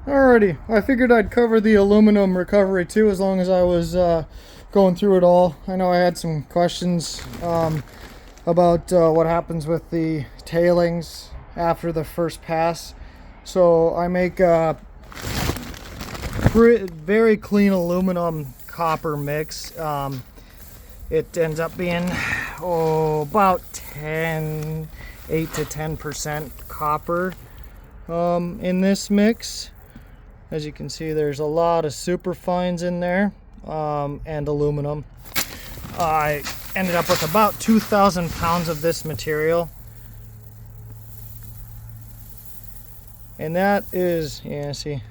Alrighty, I figured I'd cover the aluminum recovery too, as long as I was going through it all. I know I had some questions about what happens with the tailings after the first pass. So I make a very clean aluminum copper mix. It ends up being about 8 to 10% copper in this mix. As you can see, there's a lot of superfines in there and aluminum. I ended up with about 2,000 pounds of this material. And that is, yeah, see,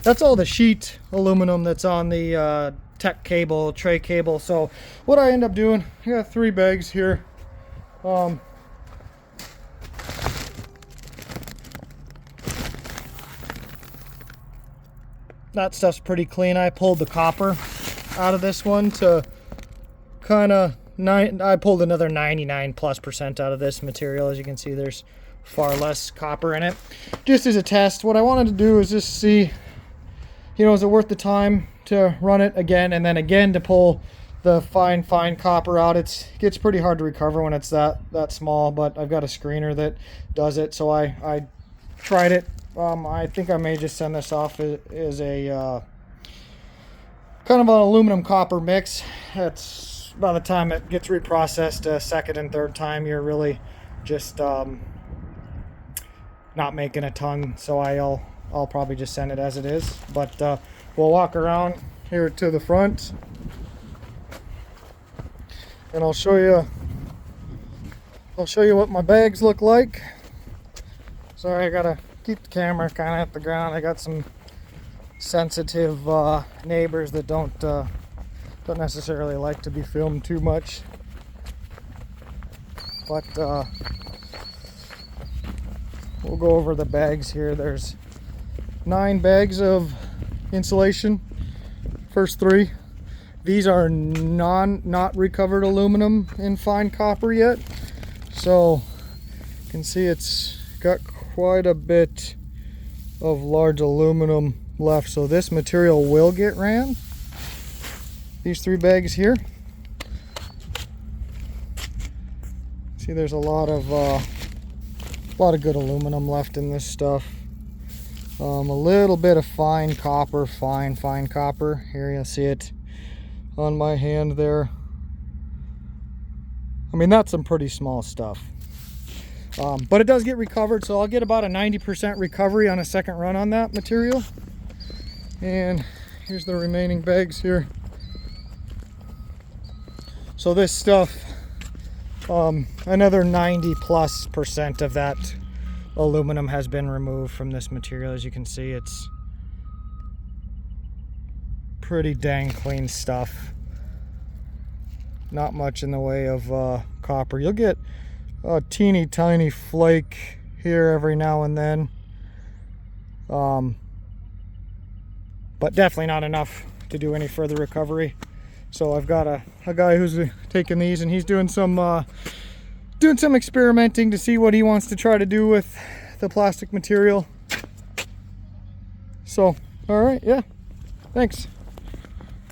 that's all the sheet aluminum that's on the tech cable, tray cable. So what I end up doing, I got 3 bags here. That stuff's pretty clean. I pulled the copper out of this one to kind of, I pulled another 99+% out of this material. As you can see, there's far less copper in it. Just as a test, what I wanted to do is just see, you know, is it worth the time to run it again and then again to pull the fine copper out. It gets pretty hard to recover when it's that small, but I've got a screener that does it, so I tried it. I think I may just send this off as a kind of an aluminum copper mix. It's by the time it gets reprocessed a second and third time, you're really just not making a ton. So I'll probably just send it as it is. But we'll walk around here to the front, and I'll show you what my bags look like. Sorry, I gotta keep the camera kind of at the ground. I got some sensitive neighbors that don't necessarily like to be filmed too much. But we'll go over the bags here. There's 9 bags of insulation. First 3. These are not recovered aluminum in fine copper yet. So you can see it's got quite a bit of large aluminum left, so this material will get ran. These 3 bags here, see there's a lot of good aluminum left in this stuff. A little bit of fine copper, fine copper. Here you'll see it on my hand there. I mean, that's some pretty small stuff. But it does get recovered, so I'll get about a 90% recovery on a second run on that material. And here's the remaining bags here. So this stuff, another 90+% of that aluminum has been removed from this material. As you can see, it's pretty dang clean stuff. Not much in the way of copper. You'll get a teeny tiny flake here every now and then, but definitely not enough to do any further recovery. So I've got a guy who's taking these, and he's doing some experimenting to see what he wants to try to do with the plastic material. So all right, yeah, thanks.